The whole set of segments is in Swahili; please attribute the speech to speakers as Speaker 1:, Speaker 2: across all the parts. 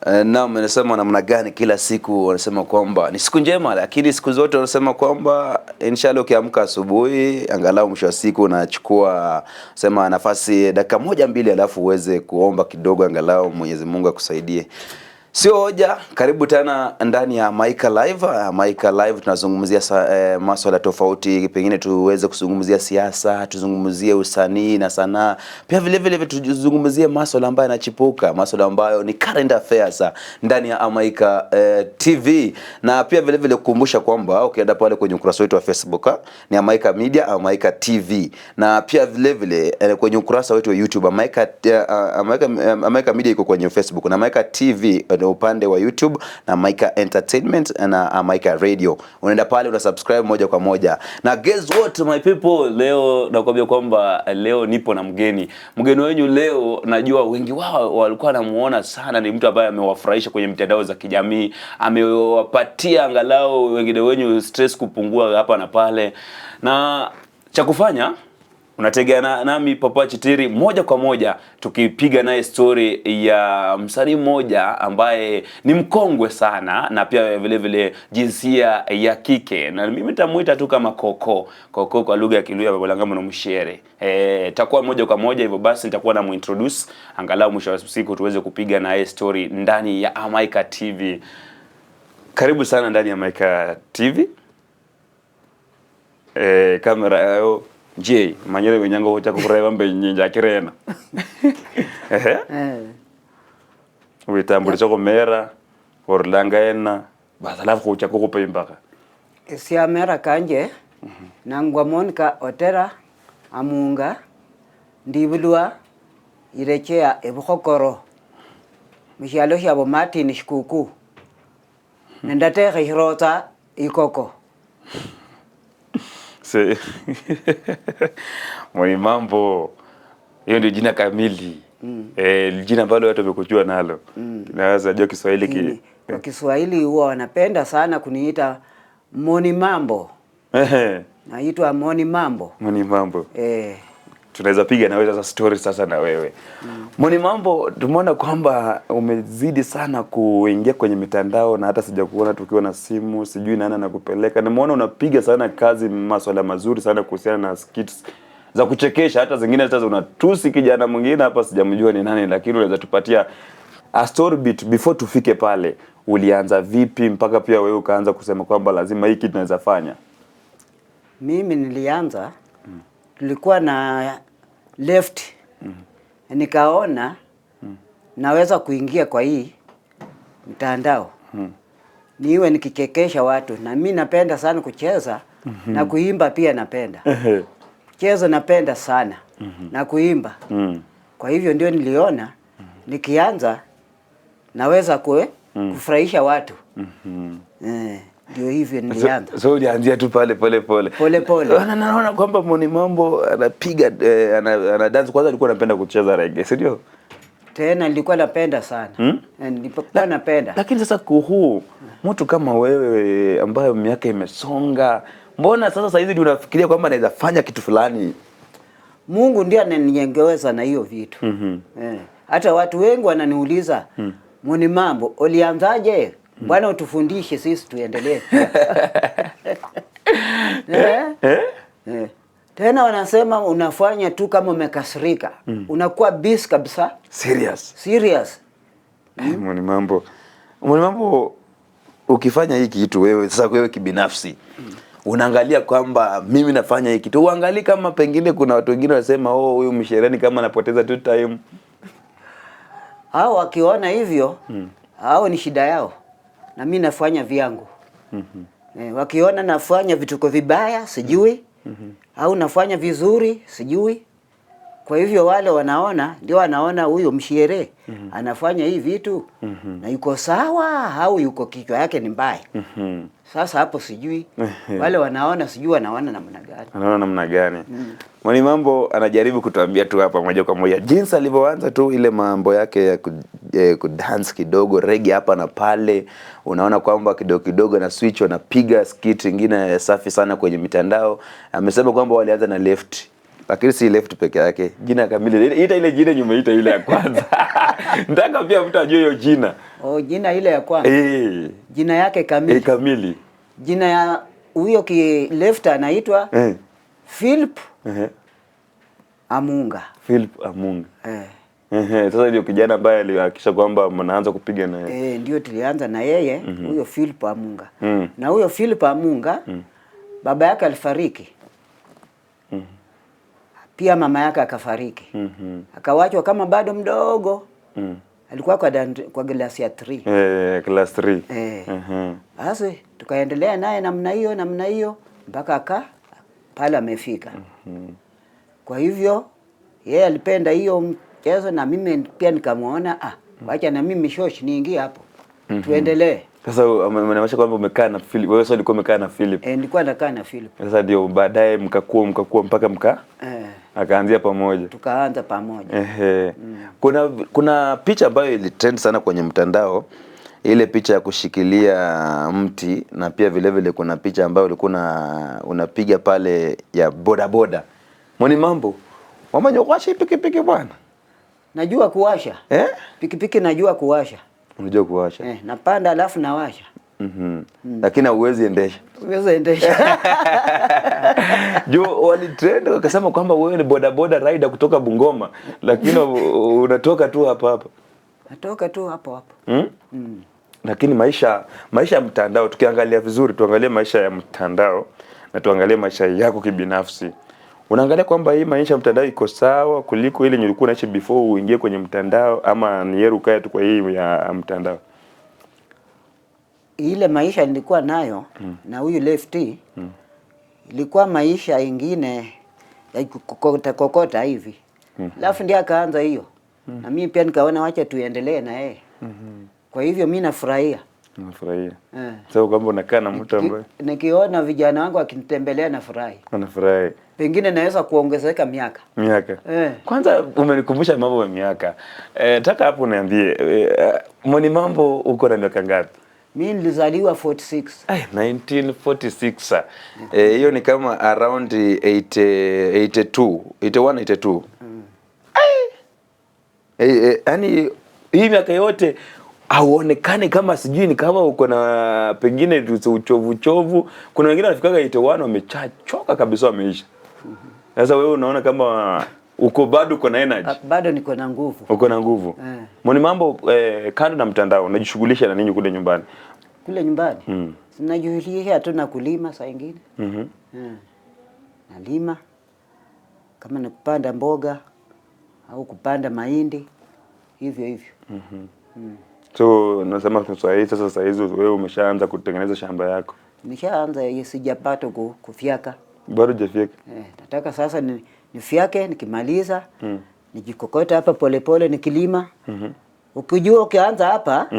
Speaker 1: Naam, nasema namna gani kila siku wanasema kwamba ni siku njema, lakini siku zote wanasema kwamba inshallah ukiamka asubuhi angalau mwisho wa siku unachukua sema nafasi dakika moja mbili alafu uweze kuomba kidogo angalau Mwenyezi Mungu akusaidie. Sio hoja, karibu tena ndani ya Maika Live. Maika Live tunazungumzia masuala tofauti, pengine tuweze kuzungumzia siasa, tuzungumzie usanii na sanaa. Pia vile vile tuzungumzie masuala ambayo yanachipuka, masuala ambayo ni current affairs ndani ya Maika TV. Na pia vile vile kukumbusha kwamba ukienda pale kwenye ukurasa wetu wa Facebook ni Maika Media, Maika TV. Na pia vile vile kwenye ukurasa wetu wa YouTube Maika Media iko kwenye Facebook na Maika TV upande wa YouTube na Maika Entertainment na Maika Radio. Unaenda pale una subscribe moja kwa moja. Na guess what my people, leo nakwambia kwamba leo nipo na mgeni. Mgeni wenu leo najua wengi wao walikuwa wanamuona sana, ni mtu ambaye amewafurahisha kwenye mitandao za kijamii, amewapatia angalau wengine wenu stress kupungua hapa na pale. Na cha kufanya unategea nami Papa Chitiri moja kwa moja tukipiga naye story ya msanii mmoja ambaye ni mkongwe sana na pia vile vile jinsia ya kike, na mimi nitamuita tu kama Koko kwa lugha ya Kiluya, Babalangamo na Mshere. Takuwa moja kwa moja, hivyo basi nitakuwa na muintroduce angalau mwisho wa siku tuweze kupiga naye story ndani ya Maika TV. Karibu sana ndani ya Maika TV. Kamera yao je, manyere wenyango hocha kukureba mbe nyinja kirena. Uitambulisha komera orlangaena basalafu hocha kukupa mpaka.
Speaker 2: Si amera kanje nangwa Monica Otera amunga ndibulwa irechea ebukhokoro mishalo shabo Martin Shikuku nendate khirota ikoko.
Speaker 1: Mwani mambo hiyo ndio jina kamili. Jina ambalo watu wamekujua nalo. Naweza jua Kiswahili
Speaker 2: kwa Kiswahili huwa wanapenda sana kuniita Moni Mambo. Naitwa Moni Mambo.
Speaker 1: Moni Mambo. Tunaweza piga na wewe sasa story sasa na wewe. Moni Mambo, tumeona kwamba umezidi sana kuingia kwenye mitandao na hata sijakuona tukiwa na simu, sijui nani anakupeleka. Nimeona unapiga sana kazi, masuala mazuri sana kuhusiana na skits za kuchekesha, hata zingine hata unatusi kijana mwingine hapa sijamjua ni nani, lakini unaweza tupatia a story bit before tufike pale. Ulianza vipi mpaka pia wewe ukaanza kusema kwamba lazima hiki tunaweza fanya?
Speaker 2: Mimi nilianza tulikuwa na left nikaona naweza kuingia kwa hii mtandao niwe nikikekesha watu, na mimi napenda sana kucheza na kuimba pia napenda. Kucheza napenda sana na kuimba. Kwa hivyo ndio niliona nikianza naweza kufurahisha watu. Ndio hivyo nilianza.
Speaker 1: So ulianzia tu pale pole. Naona kwamba Moni Mambo anapiga ana dance. Kwanza alikuwa anapenda kucheza reggae, si ndio?
Speaker 2: Tena nilikuwa napenda sana. Nilikuwa napenda.
Speaker 1: Lakini sasa kuhu mtu kama wewe ambaye miaka imesonga, mbona sasa hizi ndio unafikiria kwamba naweza fanya kitu fulani?
Speaker 2: Mungu ndiye ananiongeza na hiyo vitu. Hata watu wengi wananiuliza, Moni Mambo ulianzaje? Bwana utufundishe sisi tuendelee. Tena wanasema unafanya tu kama umekasirika. Unakuwa busy kabisa. Serious.
Speaker 1: Moni Mambo ukifanya hiki kitu wewe sasa wewe kibinafsi unaangalia kwamba mimi nafanya hiki kitu, uangalie kama pengine kuna watu wengine wanasema huyu mshereni kama anapoteza tu time.
Speaker 2: Hao wakiona hivyo hao ni shida yao, na mimi nafanya vyangu. Wakiona nafanya vituko vibaya sijui au nafanya vizuri sijui. Kwa hivyo wale wanaona ndio wanaona huyo mshere anafanya hii vitu na yuko sawa au yuko kichwa yake ni mbaya. Sasa hapo sijui wale wanaona sijui wanaona namna gani. Moni Mambo anajaribu kutuambia tu hapa moja kwa moja jinsi alivyoanza tu ile mambo yake ya kudance kidogo reggae hapa na pale. Unaona kwamba kidogo na switch wanapiga skit nyingine safi sana kwenye mitandao. Amesema kwamba walianza na left
Speaker 1: Lakini si left peke yake. Jina kamili. Ita ile jina nyumeita ile ya kwanza. Nataka pia mtu ajue hiyo jina.
Speaker 2: Oh, jina ile ya kwanza. Jina yake kamili.
Speaker 1: Kamili.
Speaker 2: Jina ya huyo ki left anaitwa Philip Amunga.
Speaker 1: Philip Amunga. Sasa ndio kijana ambaye alihakikisha kwamba mnaanza kupiga na yeye.
Speaker 2: Ndio tulianza na yeye huyo Philip Amunga. Na huyo Philip Amunga baba yake alifariki. Pia mama yake akafariki. Akawachwa kama bado mdogo. Alikuwa kwa class ya 3.
Speaker 1: Class 3.
Speaker 2: Sasa tukaendelea naye namna hiyo mpaka pale amefika. Kwa hivyo yeye alipenda hiyo mchezo na mimi pia nikamwona wacha na mimi shosh niingie hapo. Tuendelee.
Speaker 1: Sasa umeonyesha kwamba umekaa na Philip. Wewe sasa ulikuwa umekaa na Philip.
Speaker 2: Nilikuwa nakaa na Philip.
Speaker 1: Sasa ndio baadaye mkakua mpaka akaanzia pamoja.
Speaker 2: Tukaanza pamoja.
Speaker 1: Kuna picha ambayo ilitrend sana kwenye mtandao, ile picha ya kushikilia mti, na pia vile kuna picha ambayo ulikuwa unapiga pale ya boda. Mwani mambo? Wamanya kuwasha pikipiki bwana.
Speaker 2: Najua kuwasha. Pikipiki najua kuwasha.
Speaker 1: Unajua kuwasha?
Speaker 2: Napanda alafu nawasha.
Speaker 1: Lakini huwezi endesha.
Speaker 2: Huwezi endesha.
Speaker 1: Jo walitrend wakasema kwamba wewe ni boda rider kutoka Bungoma, lakini unatoka tu hapa.
Speaker 2: Natoka tu hapo.
Speaker 1: Lakini maisha ya mtandao, tukiangalia vizuri, tuangalie maisha ya mtandao na tuangalie maisha yako kibinafsi. Unaangalia kwamba hii maisha ya mtandao iko sawa kuliko ile ulikuwa unaishi before uingie kwenye mtandao, ama ni yeye ukae tu kwa hii ya mtandao?
Speaker 2: Ile maisha nilikuwa nayo na huyu lefty ilikuwa maisha ingine ya kokota hivi. Alafu ndiye akaanza hiyo. Na mimi pia nikaona wacha tuendelee na yeye. Kwa hivyo mimi nafurahia.
Speaker 1: Nafurahia. Sasa kwamba unakaa na mtu ambaye
Speaker 2: nikiona vijana wangu wakinitembelea nafurahi.
Speaker 1: Unafurahi.
Speaker 2: Pengine naweza kuongezeka miaka.
Speaker 1: Kwanza umenikumbusha mambo ya miaka. Nataka hapo uniambie, Mwani mambo uko na miaka ngapi?
Speaker 2: Mimi nilizaliwa 46.
Speaker 1: 1946. Hiyo ni kama around 82, 82. Yaani hii miaka yote hauonekani kama sijui ni kama uko na pengine uchovu. Kuna wengine wanafikaga 81 wamechachoka kabisa wameisha. Sasa wewe unaona kama uko bado uko na energy?
Speaker 2: Bado niko na nguvu.
Speaker 1: Uko na nguvu. Mwani mambo, kando na mtandao unajishughulisha na nini kule nyumbani?
Speaker 2: Kule nyumbani? Ninajishughulisha tu na kulima saa nyingine. Nalima kama ni kupanda mboga au kupanda mahindi hivyo.
Speaker 1: So nasema sasa hizo wewe umeshaanza kutengeneza shamba yako?
Speaker 2: Nimeshaanza, sijapata kufyaka.
Speaker 1: Bado hujafyeka?
Speaker 2: Nataka sasa nifyake, nikimaliza nijikokota hapa polepole nikilima. Ukijua ukianza hapa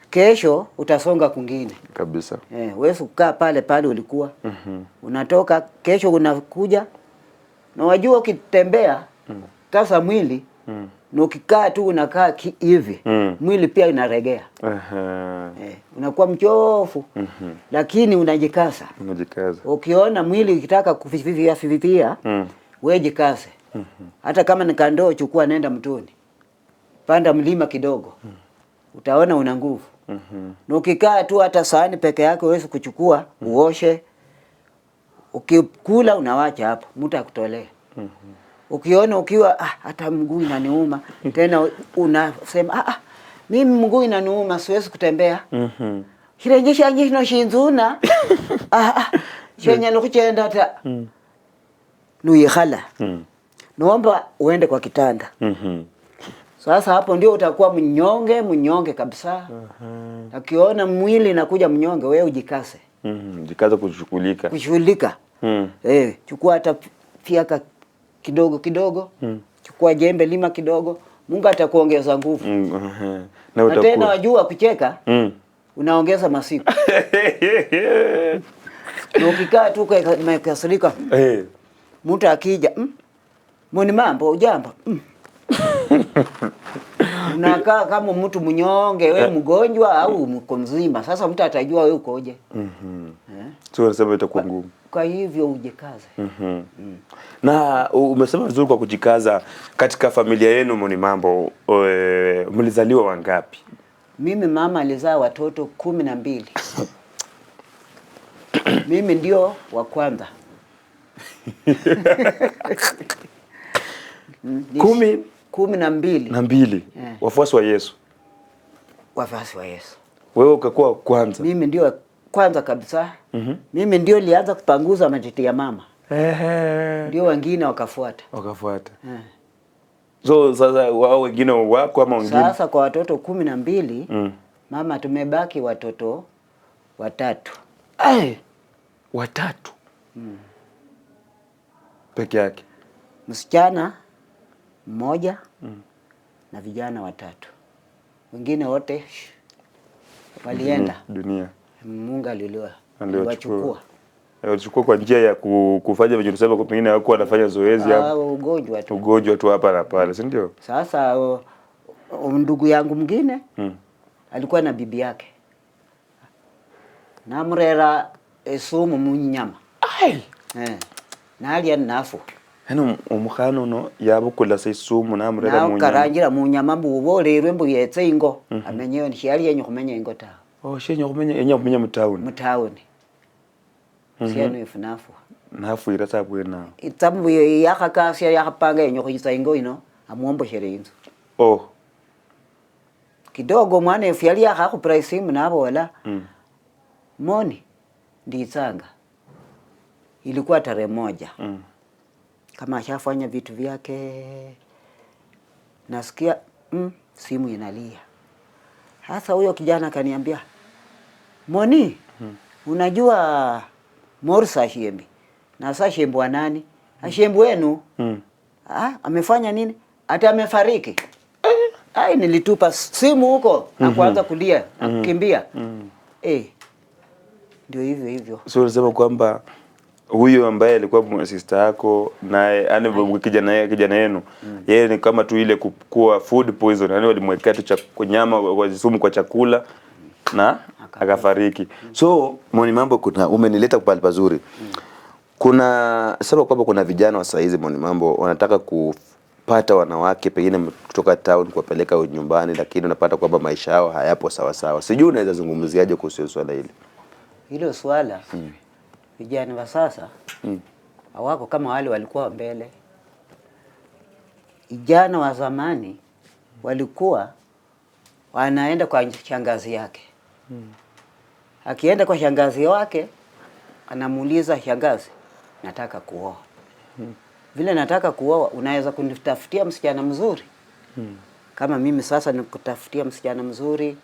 Speaker 2: kesho utasonga kwingine
Speaker 1: kabisa.
Speaker 2: Wewe kukaa pale ulikuwa. Unatoka kesho unakuja. Na wajua ukitembea sasa mwili na ukikaa tu unakaa hivi mwili pia inaregea. Unakuwa mchofu. Lakini unajikaza. Ukiona mwili ukitaka kufifia wewe jikaze. Hata kama ni kandoo chukua nenda mtoni. Panda mlima kidogo. Utaona una nguvu. Na ukikaa tu hata sahani peke yake uweze kuchukua uoshe. Ukikula unawacha hapo, mtu akutolea. Ukiona ukiwa hata mguu inaniuma tena unasema mimi mguu inaniuma siwezi kutembea. Hirejesha njino shinzuna. Shenya nukuchenda hata nuyikhala. Naomba uende kwa kitanda. Sasa hapo ndio utakuwa mnyonge kabisa. Ukiona mwili inakuja mnyonge wewe ujikase.
Speaker 1: Jikaza kushughulika.
Speaker 2: Chukua hata fiaka kidogo. Chukua jembe lima kidogo. Mungu atakuongeza nguvu. Na tena wajua kucheka. Unaongeza masiku. Na ukikaa tu umekasirika. Mtu akija, Mwani mambo ujambo. Unakaa kama mtu mnyonge, wewe mgonjwa au mko mzima. Sasa mtu atajua wewe ukoje?
Speaker 1: So unasema itakuwa ngumu.
Speaker 2: Kwa hivyo ujikaze.
Speaker 1: Na umesema vizuri kwa kujikaza. Katika familia yenu Monimambo, mlizaliwa wangapi?
Speaker 2: Mimi mama alizaa watoto 12. Mimi ndio wa kwanza. 12.
Speaker 1: Wafuasi wa Yesu.
Speaker 2: Wafuasi wa Yesu.
Speaker 1: Wewe ukakuwa kwanza.
Speaker 2: Mimi ndio kwanza kabisa. Mimi ndio nilianza kupanguza matiti ya mama. Ndio wengine wakafuata.
Speaker 1: So sasa wao wengine wako ama wengine?
Speaker 2: Sasa kwa watoto 12, mama tumebaki watoto 3.
Speaker 1: Ai, 3. Peke yake.
Speaker 2: Msichana 1 na vijana 3. Wengine wote walienda
Speaker 1: dunia.
Speaker 2: Mungu aliwachukua.
Speaker 1: Walichukua kwa njia ya kufanya vile tunasema kwa pengine wako wanafanya zoezi hapo. Ugonjwa tu hapa na pale, si ndio?
Speaker 2: Sasa ndugu yangu mwingine alikuwa na bibi yake. Namrera esumu munyama.
Speaker 1: Ai.
Speaker 2: Nali nafu.
Speaker 1: Hano umukhano no yabukula sesumu namrera munyama.
Speaker 2: Na karangira munyama mbubo lerwe mbu yetse ingo. Amenyeyo ni yali yenye kumenya ingo ta.
Speaker 1: Shenye kumenya mutauni.
Speaker 2: Mutauni. Siano ifunafu.
Speaker 1: Nafu irasa bwena.
Speaker 2: Itambu yakakasya yakapanga yenye kuyisa ingo ino amuombo shere inzo. Kidogo mwana yali yakakuprise mu nabo wala. Moni nditsanga. Ilikuwa tarehe 1. Kama ashafanya vitu vyake nasikia simu inalia. Hasa huyo kijana kaniambia, Moni, unajua Morsa Shembi. Na sasa Shembi wa nani? Shembi wenu. Amefanya nini? Hata amefariki. Ai, nilitupa simu huko na kuanza kulia, kukimbia. Ndio hivyo.
Speaker 1: So unasema kwamba huyo ambaye alikuwa sister yako naye kijana yenu yeye ni kama tu ile kukua food poison, yani walimwekea tu nyama kwa sumu kwa chakula na akafariki. So Monimambo, kuna umenileta pale pazuri. Kuna sababu kwamba kuna vijana wa saizi Monimambo wanataka kupata wanawake pengine kutoka town kuwapeleka nyumbani, lakini unapata kwamba maisha yao hayapo sawa sawa. Sijui unaweza zungumziaje kuhusu swala hili?
Speaker 2: Hilo swala vijana wa sasa hawako kama wale walikuwa mbele. Vijana wa zamani walikuwa wanaenda kwa shangazi yake. Akienda kwa shangazi wake anamuuliza shangazi, nataka kuoa. Vile nataka kuoa, unaweza kunitafutia msichana mzuri? Kama mimi sasa nikutafutia msichana mzuri,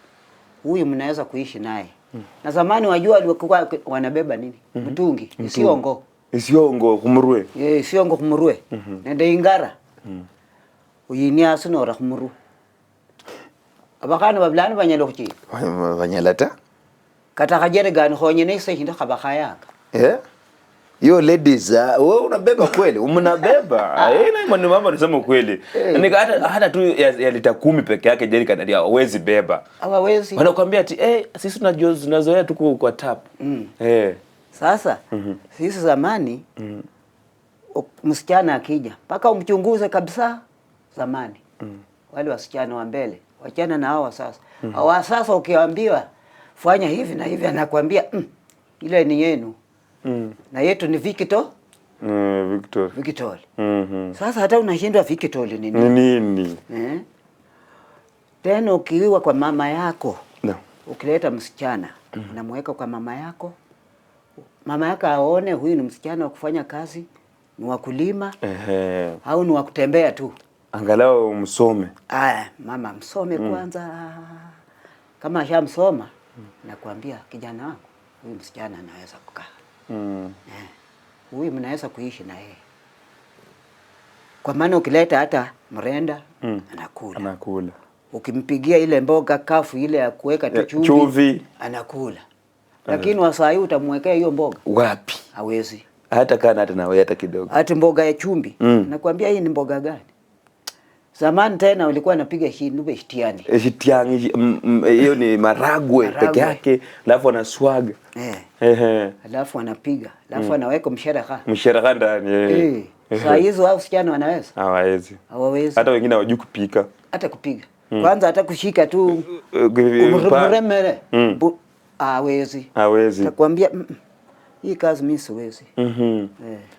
Speaker 2: huyu mnaweza kuishi naye. Na zamani wajua walikuwa wanabeba nini? Mtungi,
Speaker 1: Isiongo kumurwe.
Speaker 2: Isiongo kumurwe. Nende ingara. Uyinia sunora kumuru. Abakana bablani banyalochi.
Speaker 1: Banyalata?
Speaker 2: Kata kajere gani honye nese hinda kabakayaka.
Speaker 1: Yo ladies, wewe unabeba kweli? Mnabeba. Na Monimambo anasema kweli. Ni hata tu ya lita 10 peke yake jerika ndio hawezi beba.
Speaker 2: Hawezi.
Speaker 1: Wanakuambia ati sisi tunazoea tuko kwa tap.
Speaker 2: Sasa sisi zamani msichana akija mpaka umchunguze kabisa zamani. Wale wasichana wa mbele, wachana na hao sasa. Hao sasa ukiambiwa fanya hivi na hivi anakuambia ile ni yenu. Na yetu ni Victor. Victor. Sasa hata unashindwa Victor ni
Speaker 1: nini?
Speaker 2: Tena ukiwa kwa mama yako. Ukileta msichana, unamweka kwa mama yako. Mama yako aone huyu ni msichana wa kufanya kazi, ni wa kulima, au ni wa kutembea tu.
Speaker 1: Angalau msome.
Speaker 2: Mama msome kwanza. Kama ashamsoma, nakwambia kijana wangu, huyu msichana anaweza kukaa. Huyu mnaweza kuishi na yeye. Kwa maana ukileta hata mrenda anakula. Ukimpigia ile mboga kafu ile ya kuweka chumvi anakula. Lakini wasai utamwekea hiyo mboga
Speaker 1: wapi?
Speaker 2: Hawezi.
Speaker 1: Hata kana hata nawe hata kidogo.
Speaker 2: Hata mboga ya chumvi. Nakwambia hii ni mboga gani? Zamani tena ulikuwa napiga hinube shitiani.
Speaker 1: Shitiani hiyo ni maragwe peke yake, alafu anaswaga.
Speaker 2: Alafu anapiga, alafu anaweka
Speaker 1: msharaha ndani.
Speaker 2: Saa hizo wao wasichana wanaweza?
Speaker 1: Hawawezi.
Speaker 2: Hawawezi.
Speaker 1: Hata wengine hawajui kupika.
Speaker 2: Hata kupiga. Kwanza hata kushika tu kumremere. Hawezi.
Speaker 1: Hawezi.
Speaker 2: Takwambia hii kazi mimi siwezi.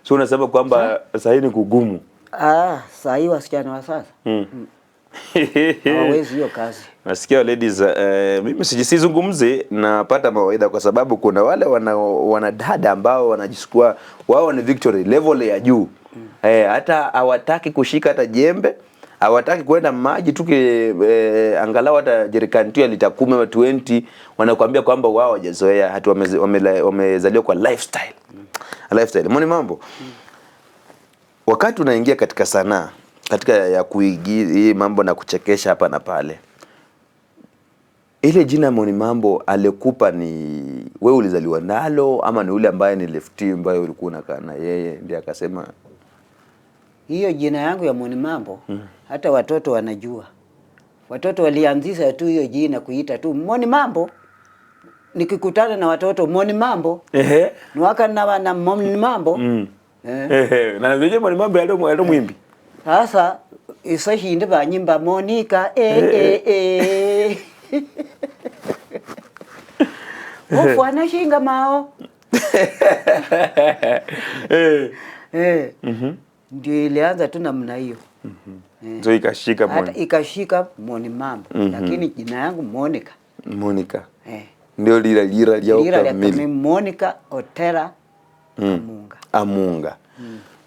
Speaker 1: So unasema kwamba sasa ni kugumu.
Speaker 2: Saa hii wasichana wa sasa. Hawawezi hiyo kazi.
Speaker 1: Nasikia ladies, mimi sijizungumze, napata mawaidha kwa sababu kuna wale wanadada ambao wanajisukua wao ni victory level ya juu. Hata hawataki kushika hata jembe, hawataki kwenda maji tu angalau hata jerikani tu ya lita 10 au 20, wanakuambia kwamba wao hawajazoea, hata wamezaliwa kwa lifestyle. Lifestyle. Mbona mambo? Wakati unaingia katika sanaa, katika ya kuigiza hii mambo na kuchekesha hapa na pale, ile jina Moni Mambo alikupa ni wewe ulizaliwa nalo ama ni ule ambaye ni lefty ambaye ulikuwa unakaa na yeye ndiye akasema
Speaker 2: hiyo jina yangu ya Moni Mambo? Hata watoto wanajua. Watoto walianzisha tu hiyo jina kuita tu Moni Mambo. Nikikutana na watoto Moni Mambo. Nwaka na Moni Mambo.
Speaker 1: Na vile Moni Mambo yalo mwimbi.
Speaker 2: Sasa isashinde banyimba Monica Ofwana shinga mao. Ndio ilianza tu namna hiyo.
Speaker 1: So ikashika Moni.
Speaker 2: Hata ikashika Moni Mambo. Lakini jina yangu Monica.
Speaker 1: Monica. Ndio lira ya
Speaker 2: kamili. Monica Otera Amunga.
Speaker 1: Amunga.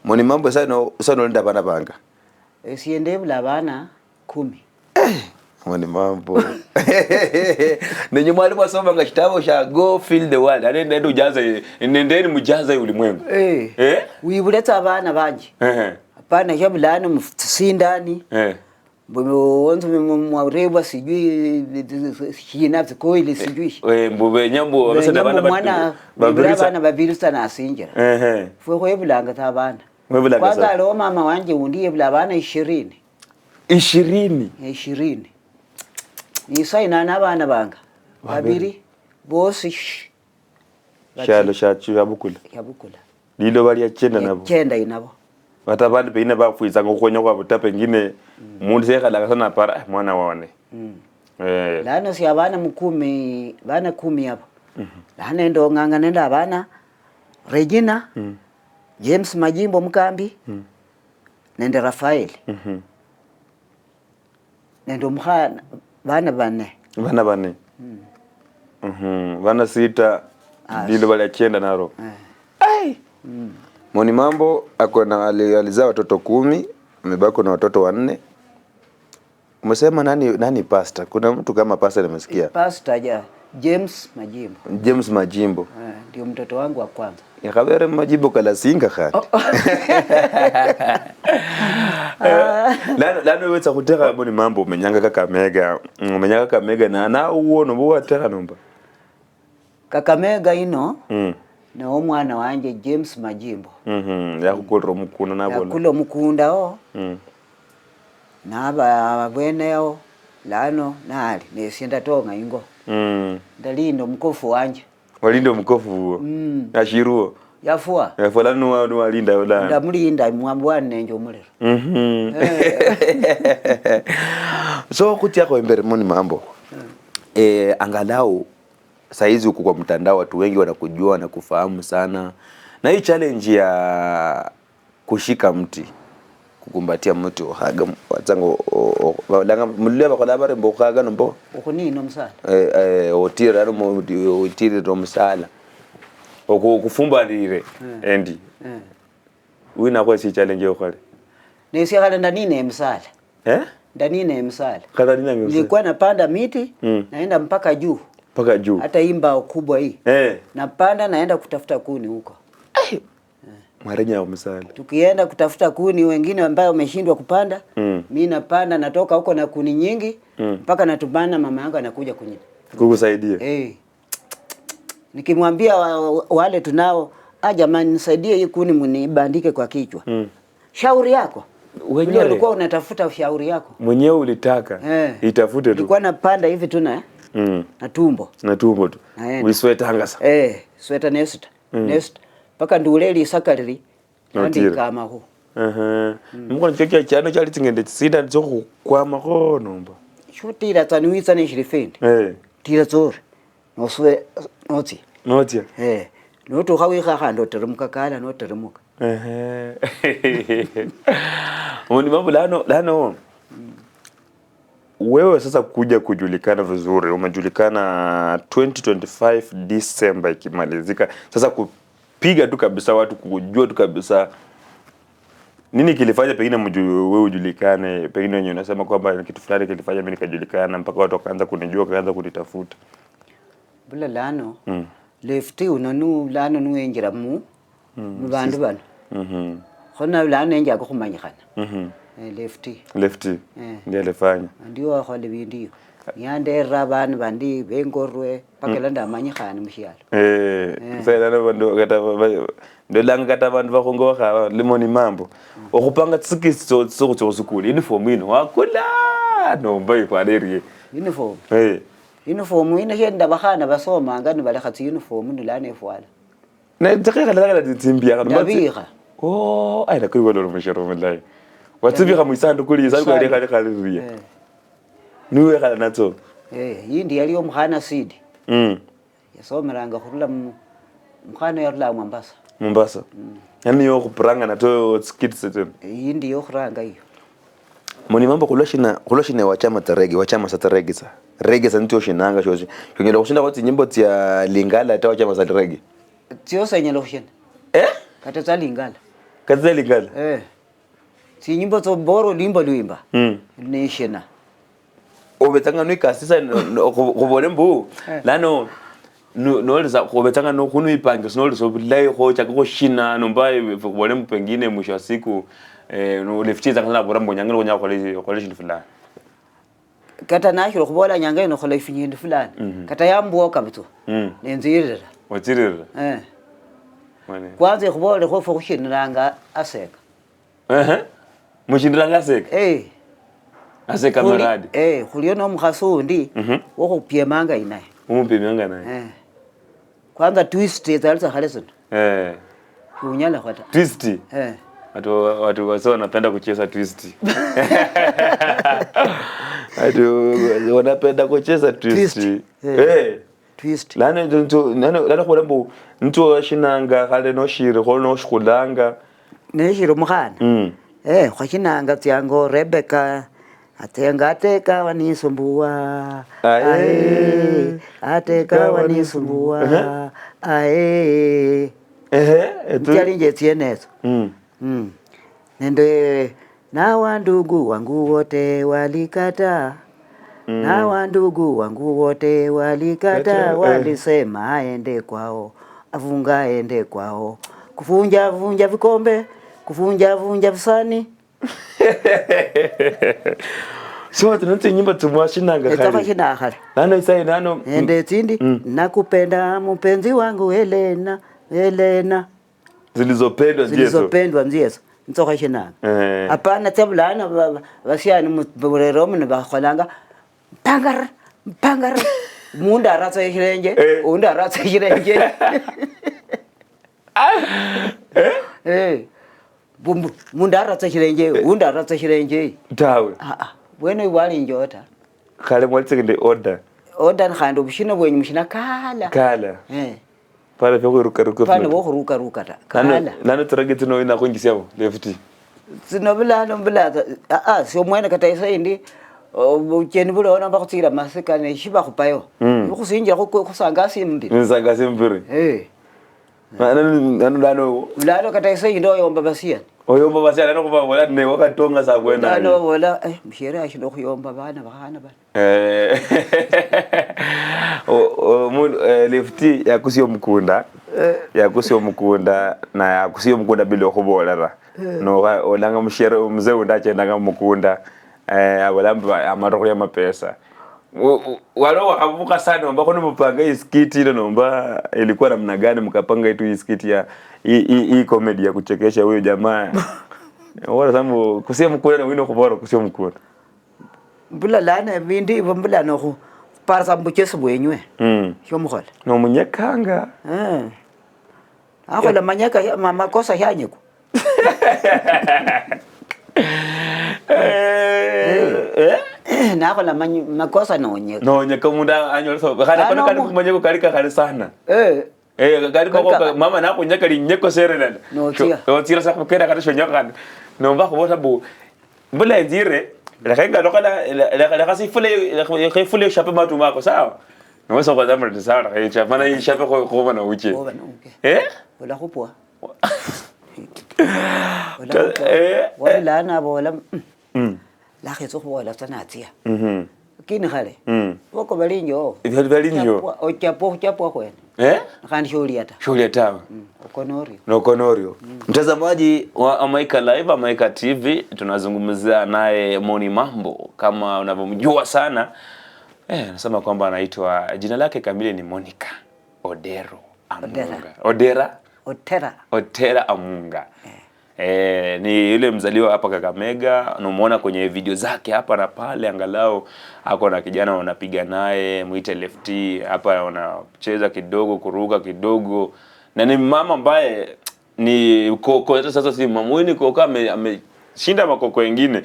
Speaker 1: Moni Mambo sana ndio bana banga.
Speaker 2: Siende bula bana 10.
Speaker 1: Moni Mambo. Nenye mwalimu asoma ngashitabo sha go feel the world. Nenda ujaze, nendeni mujaze ulimwengu.
Speaker 2: Wibuleta abana banje. Hapana jabulana msindani. Bonzo mwarebwa sijui shinafsi koili sijui.
Speaker 1: Mbube nyambo wabasada bana
Speaker 2: babirisa na asinjira. Fwe kwebulanga tabana. Kwanza leo mama wanje undiye bula bana 20. 20. Nisaina nabana banga. Babiri bosi
Speaker 1: shalo shachu yabukula. Lilo bali achenda nabo.
Speaker 2: Chenda inabo.
Speaker 1: Batabandi peine bafuiza ngokonya kwa buta pengine mundu sekala sana para mwana waone.
Speaker 2: Lano si abana mukumi, bana 10 hapo. Lana ndo nganga nenda abana Regina, James Majimbo Mkambi, nenda Rafael. Nendo mkhana bana bane.
Speaker 1: Bana 6 ndilo bali achenda naro. Moni Mambo akona alizaa watoto 10, amebaki na watoto 4. Umesema nani pastor? Kuna mtu kama pastor nimesikia.
Speaker 2: Pastor James Majimbo. Ndio mtoto wangu wa kwanza.
Speaker 1: Yakabere Majimbo kala singa khati. Lano wetsa kuteka Moni Mambo umenyanga Kakamega na uono bo wateka nomba.
Speaker 2: Kakamega ino. Na omwana wanje James Majimbo.
Speaker 1: Yakukolro mukunda nabona.
Speaker 2: Yakulo mukunda Naba bweneo lano nali nesinda tonga ingo. Ndalindo mkofu wanje.
Speaker 1: Walindo mkofu huo. Ashiruo.
Speaker 2: Yafua.
Speaker 1: Lano walinda yola.
Speaker 2: Ndamulinda mwambwane nenjo mulero.
Speaker 1: So kutia kwa mbere Moni Mambo. Angalau saizi uko kwa mtandao watu wengi wanakujua na kufahamu sana. Na hii challenge ya kushika mti, kukumbatia mti ohaga watsango langa muleba kwa labare mbokaga nombo.
Speaker 2: Ukuni no msala.
Speaker 1: Otira no otira no msala. Okufumba lire endi. Wina kwa si challenge yokhale.
Speaker 2: Nesi kala ndanine msala. Ndanine msala.
Speaker 1: Kala nina msala.
Speaker 2: Nilikuwa napanda miti naenda mpaka juu. Hata imba kubwa hii. Napanda naenda kutafuta kuni huko.
Speaker 1: Marenya ya msala.
Speaker 2: Tukienda kutafuta kuni wengine ambao wameshindwa kupanda, mimi napanda natoka huko na kuni nyingi mpaka natubana mama yangu anakuja
Speaker 1: kukusaidia.
Speaker 2: Nikimwambia wale tunao, jamani nisaidie hii kuni mnibandike kwa kichwa. Shauri yako.
Speaker 1: Wenyewe
Speaker 2: ulikuwa unatafuta ushauri yako.
Speaker 1: Mwenyewe ulitaka. Itafute tu.
Speaker 2: Nilikuwa napanda hivi tu na na tumbo.
Speaker 1: Na tumbo tu. Ulisweta hangasa.
Speaker 2: Sweta nest. Nest. Paka nduleli sakaliri. Ndi kama ho. Mungu nchekea cyane cyari tingende sida nzo kwama ko nomba. Shutira tsanwitsa ne shirifendi. Tira tsore. Noswe noti.
Speaker 1: Noti.
Speaker 2: Noto hawi khando terumuka kala no terumuka.
Speaker 1: Ni mambo lano. Wewe sasa kuja kujulikana vizuri, umejulikana 2025 December ikimalizika. Sasa kupiga tu kabisa watu kujua tu kabisa nini kilifanya pengine wewe ujulikane, pengine wenyewe unasema kwamba kitu fulani kilifanya mimi nikajulikana mpaka watu wakaanza kunijua, wakaanza kunitafuta.
Speaker 2: Bula lano. Lefty unanu lano nuenjira mu bandu bano. Khona lano enja ko khumanyikana. Lefty.
Speaker 1: Ndiye alifanya.
Speaker 2: Ndio akhole bindiyo. Nyande rabana bandi bengorwe pakela ndamanyikana mushiyalo.
Speaker 1: Sasa nalo bando kata ndo langa kata bandu bakhongo kha limoni mambo. Okupanga tsikiso tsokutsokusukuli uniform ino wakula no mbayi kwa deriye.
Speaker 2: Uniform. Uniform ina henda bakhana basoma ngani bale khatsi uniform nilane efwala.
Speaker 1: Na tsikhela la tsimbia kana
Speaker 2: mabika.
Speaker 1: Ayina kuri lo mshero mlayi. Watsibiga muisando kuli isando kali riya. Niwe khala natso.
Speaker 2: Yindi yali omkhana sidi. Yasomeranga khurula mkhana yarula Mombasa. Yani
Speaker 1: yo kupranga nato skits tete.
Speaker 2: Yindi yo khuranga iyo.
Speaker 1: Moni mambo kuloshina wa chama sa reggae sa. Reggae sa ntio shinanga shozi. Kungela kushinda kwati nyimbo tia Lingala ta wa chama sa reggae.
Speaker 2: Tio senyela kushina. Kata za Lingala. Si nyimbo zo boro limbo luimba. Nishina.
Speaker 1: Obetanga nikasisa kubone mbu. Lano nolisa kubetanga no kunu ipange nolisa bulai khocha ko shina nombaye kubone mpengine mwisho wa siku no leftiza kana bora mbonyangelo konya college fulani.
Speaker 2: Kata nashiro kubola nyanga ino khola ifinyindi fulani. Kata yambuoka bitu. Nenzirira.
Speaker 1: Watirira.
Speaker 2: Kwanza kubola khofa kushiniranga aseka.
Speaker 1: Mushindira ngaseka. Aseka maradi.
Speaker 2: Khulio no mkhasundi wo kupiemanga inaye.
Speaker 1: Umupiemanga naye.
Speaker 2: Kwanza twist ezalisa khaleson. Kunyala khata.
Speaker 1: Twist. Watu wasio wanapenda kucheza twist. Watu wanapenda kucheza twist.
Speaker 2: Twist.
Speaker 1: Lana kholembo nto ashinanga khale no shire kholo no shikulanga.
Speaker 2: Neshiro mkhana. Khwashinanga tyango Rebecca ateka wanisumbua. Ateka wanisumbua. Nje tienezo. Nende na wandugu wangu wote walikata. Na wandugu wangu wote walikata, walisema aende kwao, afunga aende kwao. Kuvunja vikombe, kuvunja visani.
Speaker 1: So tunati nyimbo tumwashinanga kali.
Speaker 2: Etawashina kali.
Speaker 1: Nano isai nano.
Speaker 2: Ende tindi nakupenda mpenzi wangu Helena. Zilizopendwa mzieso. Ntokashina. Hapana tabulana basiani mburero mne bakholanga mpangara. Munda aratsa ikirenje, unda aratsa ikirenje. Munda aratsa ikirenje, unda aratsa ikirenje.
Speaker 1: Tawe.
Speaker 2: Bueno iwali njota.
Speaker 1: Kale mwalitsekende order.
Speaker 2: Order nkhando bushino bwenyu mushina kala.
Speaker 1: Pale pyo ruka.
Speaker 2: Pale wo ruka ta. Kala.
Speaker 1: Nano turageti no ina kungisiamo lefty.
Speaker 2: Sinobula. Sio mwene kata isaindi. Ucheni bule ona bakutira masika ne shiba kupayo. Ukusinjira kusanga simbi.
Speaker 1: Nsanga simbiri.
Speaker 2: Lano kata isaindi oyomba basia.
Speaker 1: Oyomba basia lano kuba wala ne wakatonga sa kwenda.
Speaker 2: Lano wala mshere ashindo kuyomba bana.
Speaker 1: Lefty yakusio mkunda. Yakusio mkunda na yakusio mkunda bila kubolera. No olanga mshere mzee undache ndanga mkunda. Walamba amaroko ya mapesa. Walo wakavuka sana ambako mpanga iskiti ile nomba ilikuwa namna gani mkapanga itu iskiti ya hii comedy ya kuchekesha huyo jamaa. Wala samu kusia mkuna na wino kubora kusia mkuna.
Speaker 2: Mbula lana bindi mbula no ku parsa mbuchesu bwenywe. Hyo mukhola.
Speaker 1: No munyakanga.
Speaker 2: Akhola manyaka makosa yanyeko. Nakhola makosa nonyeka.
Speaker 1: Nonyeka munda anyolso kana kana kumanyeko kalika kale sana. Gari ko mama na kunyaka linyeko serelala.
Speaker 2: No tia.
Speaker 1: O tira sa kera kada shonyaka. No mba ko bota bu. Mbula ndire la kenga lokala la kasi fule chape matu mako sawa. No weso kwa zamra sawa la chape mana chape ko bana uche.
Speaker 2: Wala kupwa. Wala ana bola. La khetso go wala tsanatia. Kini khale. Woko balinyo.
Speaker 1: Balinyo.
Speaker 2: O chapo kwena. Khandi sholiata.
Speaker 1: Sholiata.
Speaker 2: Okonorio.
Speaker 1: Okonorio. Mtazamaji wa Amaika Live, Amaika TV, tunazungumzia naye Moni Mambo kama unavyomjua sana. Nasema kwamba anaitwa jina lake kamili ni Monica Odero Amunga. Otera Amunga. Ni yule mzaliwa hapa Kakamega, unamuona kwenye video zake hapa na pale, angalau ako na kijana wanapiga naye muite lefty hapa, wanacheza kidogo, kuruka kidogo, na ni mama ambaye ni koko sasa, si mamuni koko ameshinda makoko wengine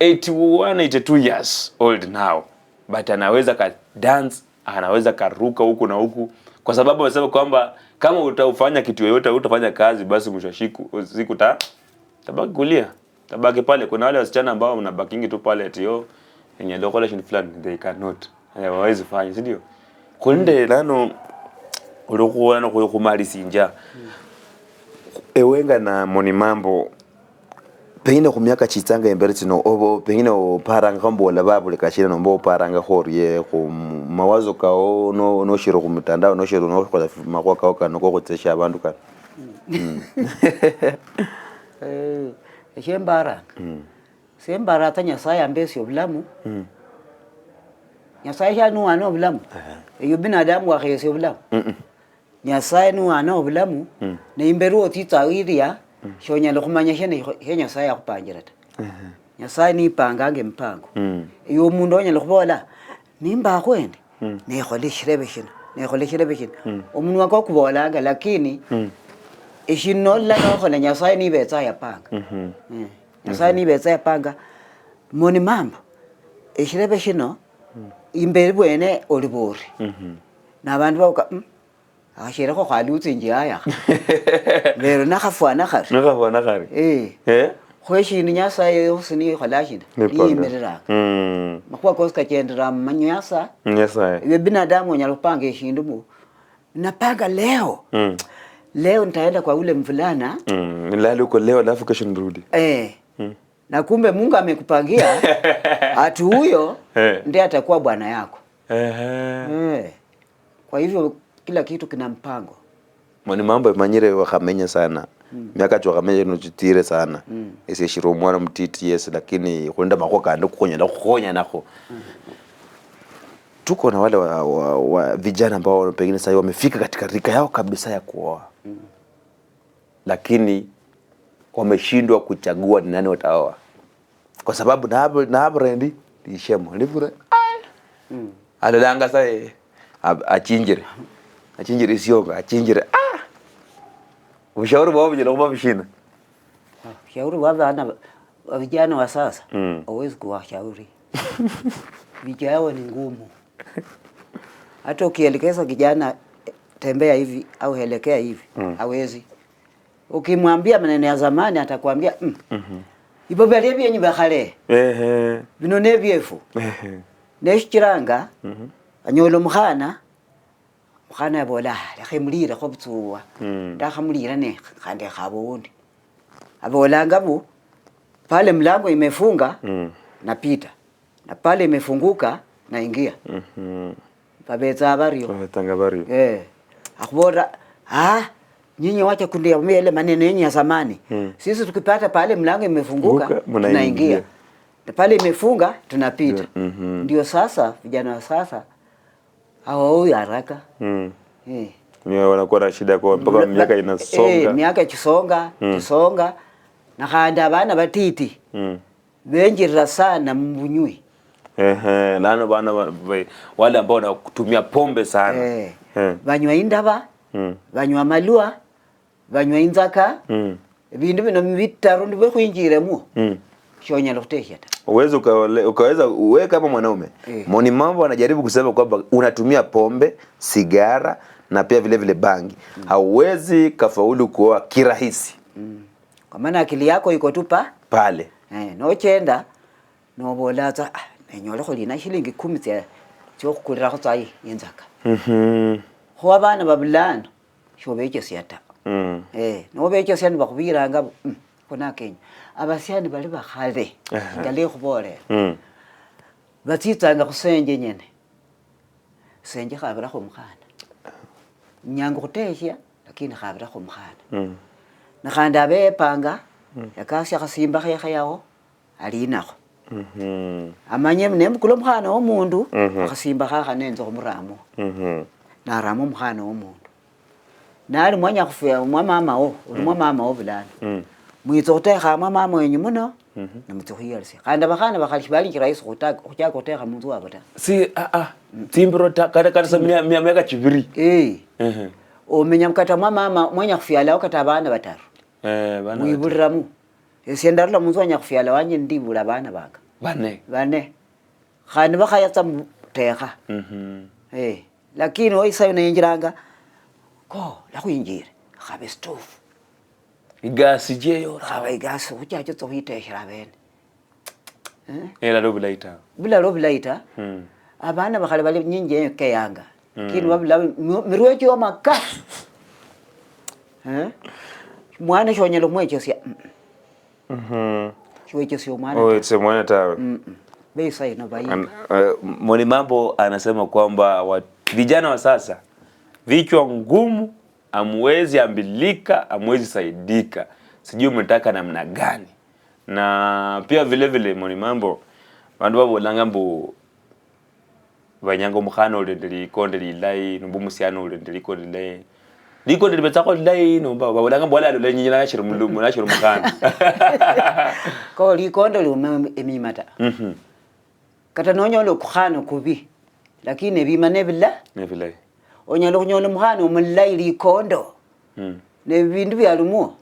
Speaker 1: 82 years old now, but anaweza ka dance, anaweza karuka huku na huku, kwa sababu anasema kwamba kama utafanya kitu yoyote, utafanya kazi, basi mwisho siku tabaki kulia, tabaki pale. Kuna wale wasichana ambao mnabakingi tu pale ati yenye location plan they cannot, hawezi fanya, si ndio? Kunde nano ulikuwa na kumali sinja ewenga na Moni Mambo pengine ku myaka chitsanga embere tino obo pengine oparanga kambola babu lekashira nombo oparanga khorie ku mawazo kao no shiro ku mtandao no shiro no kwa makwa kao kana ko kutsesha abantu kana
Speaker 2: shembara sembara tanya saya mbesi obulamu Nyasaye yanu ana obulamu eyo binadamu wa khesi obulamu Nyasaye nu ana obulamu ne imberu otitsawiria shonya lokumanya shene Nyasaye yakupangira ta Nyasaye ni pangange mpango eyo mundu onya lokubola nimba kwende ne khole shirebe shino omunwa kwa kubolanga lakini eshinola no khona Nyasaye ni betsa yapanga Nyasaye ni betsa yapanga Moni Mambo eshirebe shino imbere bwene olibori nabantu bauka ashira ko khwalutse njaya lero nakhafwana khari khweshini Nyasaye yosini kholashina yimerera makwa koska chendera manyasa Nyasaye binadamu nyalupanga eshindu bu napanga leo nitaenda kwa ule mvulana
Speaker 1: nilale uko leo alafu kesho nirudi
Speaker 2: na kumbe Mungu amekupangia ati huyo ndiye atakuwa bwana yako kwa hivyo kila kitu kina mpango.
Speaker 1: Moni Mambo manyire wakamenya sana miaka tu wakamenya no chitire sana ese shiro mwana mtiti yes, lakini kwenda makoka ndo kukonya nako tuko na wale wa vijana ambao pengine sasa wamefika katika rika yao kabisa ya kuoa lakini wameshindwa kuchagua ni nani wataoa kwa sababu na abrendi ishemo livure alanga sasa achinjire sioga achinjire ushauri wao vijana kwa mshina
Speaker 2: shauri wa vijana wa sasa hawezi kuwashauri vijana ni ngumu hata ukielekeza kijana tembea hivi au helekea hivi hawezi ukimwambia maneno ya zamani atakwambia ibo bali byenyi bakhale binone byefu neshikiranga anyolo mukhana bola lekhemulira khobutsuwa ndakhamulira ne khande khabundi abolanga bu pale mlango imefunga napita na pale imefunguka naingia babetsa bario akhbora nyinyi wacha kundia umele maneno yenye ya zamani sisi tukipata pale mlango imefunguka tunaingia na pale imefunga tunapita ndio sasa vijana wa sasa hawaoi haraka
Speaker 1: wanakuwa na shida kwa mpaka miaka inasonga
Speaker 2: miaka kisonga na khandi abana batiti benjira sana mbunywi.
Speaker 1: Nano bana wale ambao wanatumia pombe sana.
Speaker 2: Banywa indaba, banywa malua, banywa inzaka. Bindu bino bitaru ndibe kuinjiremo. Shonya lokutesha ta.
Speaker 1: Ukaweza wewe kama mwanaume. Moni mambo anajaribu kusema kwamba unatumia pombe, sigara na pia vile vile bangi. Hauwezi kafaulu kuoa kirahisi.
Speaker 2: Kwa maana akili yako iko tu
Speaker 1: pale.
Speaker 2: No chenda no bolaza enyola ko lina shilingi 10 cyo kukulira ko tsayi yenzaka. Ho abana babulana shobeje siyata. No beje siyani bakubiranga kona Kenya. Abasiyani bali bakhale. Ndale khubole. Batitsanga kusenje nyene. Senje khabira ko mukhana. Nyango kuteshya lakini khabira ko mukhana. Nakhanda bepanga yakasya khasimba khayao alinakho. Amanye nemkulo mukhana womundu khasimba khakha nenzo khumuramo. Naramo mukhana womundu. Nali mwanya khufya mama wo, uli mama wo bulana. Mwitso kutekha mama wenyu muno namutsukhiyalise. Khanda bakhana bakhali bali kirahisi khuchaka kutekha munzu wabo ta.
Speaker 1: Si timbro kata miaka chibiri.
Speaker 2: Omenya mkata mama mwanya khufyala okata abana bataru.
Speaker 1: Bana.
Speaker 2: Mwibuliramu. Esiendarula munzu wanya khufyala wanye ndibula abana baka. Bane. Khani bakhayatsa mutekha. Lakini oyisayo nenjiranga ko la kuyinjira khabe stove.
Speaker 1: Igasi jeyo
Speaker 2: khabe igasi uchacho tsohiteshira bene.
Speaker 1: Ela lobulaita.
Speaker 2: Bila lobulaita. Abana bakhale bali nyinje keyanga. Kini wabula mirwechi wa maka. Mwana shonyelo mwecho sia. Shwecho sio mwana.
Speaker 1: It's mwana tawe.
Speaker 2: Beisa ino bayi.
Speaker 1: Moni mambo anasema kwamba vijana wa sasa vichwa ngumu, amwezi ambilika, amwezi saidika. Sijui mtaka namna gani. Na pia vile vile Moni mambo bandu babolanga mbu banyango mukhana ulendeli kondeli lai numbu musiano ulendeli kondeli lai. Liko ndibetsako lai nomba babolanga mbola lo nyinyina yashiro mulumu yashiro mukhana.
Speaker 2: Ko likondo lume emimata. Kata nonyolo kukhana kubi. Lakini ebimane bila?
Speaker 1: Nebila.
Speaker 2: Onyalo kunyola mukhana umulai likondo. Ne bindu byalumo.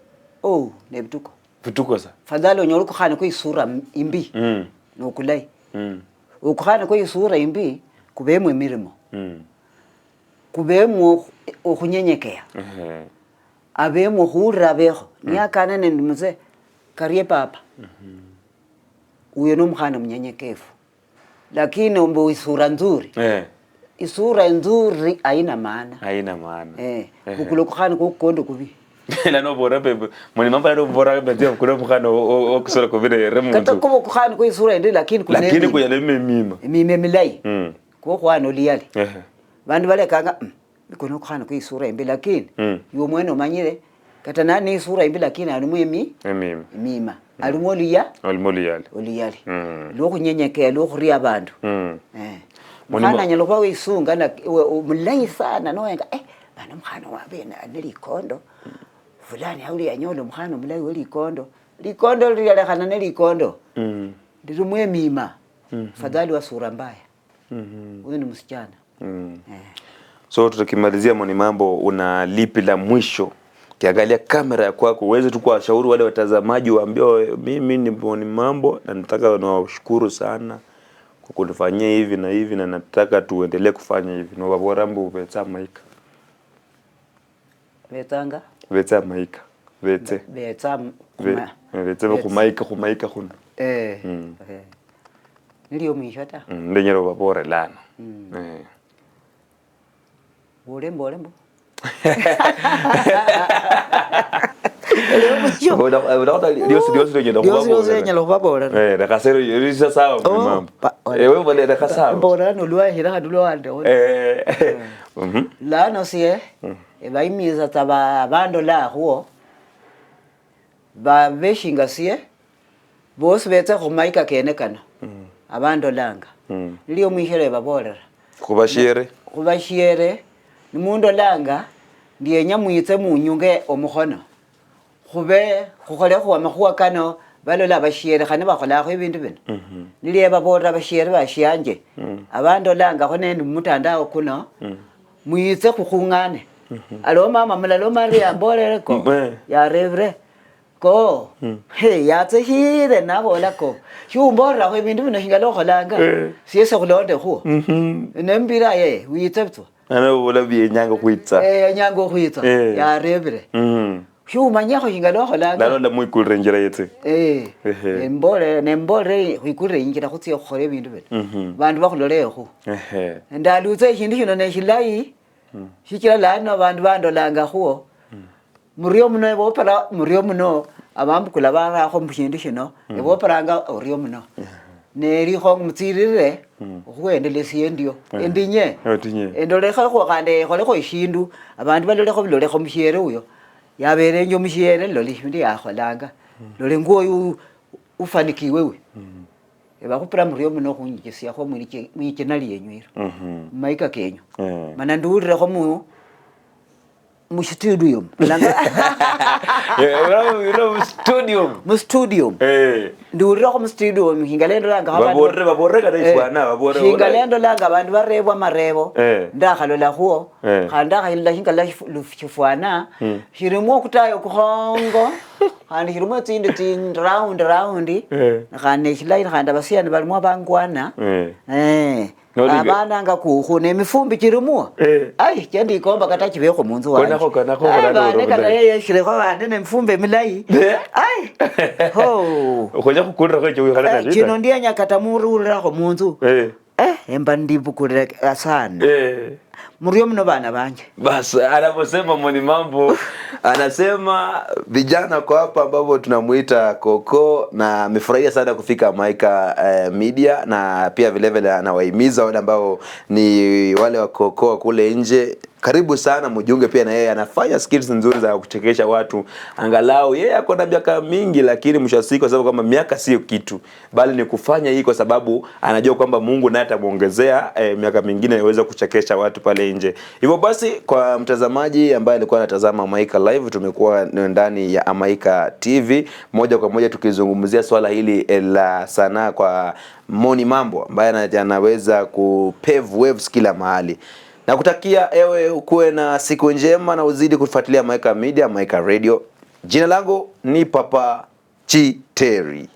Speaker 2: Nebituko.
Speaker 1: Bituko sa.
Speaker 2: Fadhali onyolo kukhana ko isura imbi. Nokulai. Ukukhana ko isura imbi kubemwe mirimo. Kubemwe okunyenyekea. Abemwe khura beho. Nyakana nendimuze kariye papa. Uyo no mukhana munyenyekefu. Lakini umbo isura nzuri. Isura nzuri haina maana.
Speaker 1: Haina maana.
Speaker 2: Kukulo kukhana kokondo kubi.
Speaker 1: La no bora bebe. Moni mambo no bora bebe kulo mukhana okusora kubire remuntu.
Speaker 2: Kata kubo kukhana ko isura ndi lakini kunene.
Speaker 1: Lakini kuyale mimima.
Speaker 2: Mime milai. Ko khwana oliyali. Bandu bale kanga kuno kukhana ko isura imbi lakini yo mwene omanyire kata nani isura imbi lakini ali mwemi mima. Alimo oliyali. Lo kunyenyekea lo khuri abantu. Mkhana nyalo kwa wisunga na mulai sana noyenga bana mkhana wabena nelikondo fulani hauli yanyolo mkhana mulai welikondo likondo liyalekhana nelikondo ndilumwe mima fadhali wa sura mbaya huyu ni msichana.
Speaker 1: So tutakimalizia Moni mambo, una lipi la mwisho kiangalia kamera ya kwako uweze tu kuwashauri wale watazamaji waambie mimi ni Moni mambo na nataka niwashukuru sana kwa kunifanyia hivi na hivi na nataka tuendelee kufanya hivi no baborambu betsa maika
Speaker 2: betanga
Speaker 1: betsa maika betse
Speaker 2: betsa
Speaker 1: kumaika kuna
Speaker 2: nilio mishota
Speaker 1: ndenyero babore lana
Speaker 2: Bolembo. Dios nyalo babora.
Speaker 1: Nakasero yirisa sawa mambo. Wewe mbona nakasaba?
Speaker 2: Bora no lwa hira dulo ande. La no sie. Baimiza taba bando la huo. Ba beshinga sie. Bos beta kumaika kenekana. Abando langa. Nilio mwishere babora. Kubashiere. Nimundo langa ndiye nyamwitse munyunge omukhono khube khukhole khuwa makhuwa kano balola bashiere khane bakholakho ibindu bino niliye baborera bashiere bashiyanje abandolangakho nende mutandao kuno muyitse khukhungane alo mama mulalo mari ambolere ko yarevre ko he yatse hire nabola ko shumborera kho ibindu bino hingalo kholanga siese khulonde kho nembira ye uyitse btwa
Speaker 1: ana bola bye nyanga kuitsa
Speaker 2: nyanga kuitsa yarevre shumanya kho hingalo kholanga
Speaker 1: lalo la muikulre njira yetse
Speaker 2: nembole kuikulre njira khutsi khole ibindu bino bandu bakhulolekho ndalutse hindu hino neshilai shikira lano bandu bandolanga khuo murio muno bopara murio muno abambukula bara kho mshindu shino eboparanga orio muno neri kho mutsirire khuendelesiye ndio endinye endolekha kho kande khole kho ishindu abandu balolekho bilolekho mshiere uyo yabere njo mshiere loli ndi yakholanga lole nguo ufanikiwe we eba khupira murio muno khunjisia kho mwikinali yenywira maika kenyo mana ndurire kho mu studio mu studio ndurira kho mu studio hingalendo langa
Speaker 1: abantu baborre kada ifwana baborre
Speaker 2: hingalendo langa abantu barebwa marebo ndakhalola khuo khanda khayilla hingala lufifwana shirimo kutayo kuhongo khandi shirimo tsindi round khane shilai khanda basiana balimo bangwana abana nga kukhu nemifumbi chirimo ai kendi komba kata chibeko munzu wanje
Speaker 1: kona
Speaker 2: bane kana yeshire kwa bane nemifumbi milai ai ho
Speaker 1: khoja kukulra kho chiwe khala na
Speaker 2: chino ndiye nyakata murura kho munzu emba ndibukulira asana murio mno bana banje
Speaker 1: basi anaposema Moni Mambo anasema vijana kwa hapa ambapo tunamuita Koko na amefurahia sana kufika Maika Media na pia vile vile anawahimiza wale ambao ni wale wa Koko kule nje karibu sana mjunge pia na yeye anafanya skills nzuri za kuchekesha watu angalau yeye ako na miaka mingi lakini mwisho wa siku kwa sababu kama miaka sio kitu bali ni kufanya hii kwa sababu anajua kwamba Mungu naye atamuongezea miaka mingine iweze kuchekesha watu pale nje. Hivyo basi kwa mtazamaji ambaye alikuwa anatazama Maika Live tumekuwa ndani ya Maika TV moja kwa moja tukizungumzia swala hili la sanaa kwa Moni Mambo ambaye anaweza kupave waves kila mahali. Na kutakia ewe ukuwe na siku njema na uzidi kufuatilia Maika Media, Maika Radio. Jina langu ni Papa Chiteri.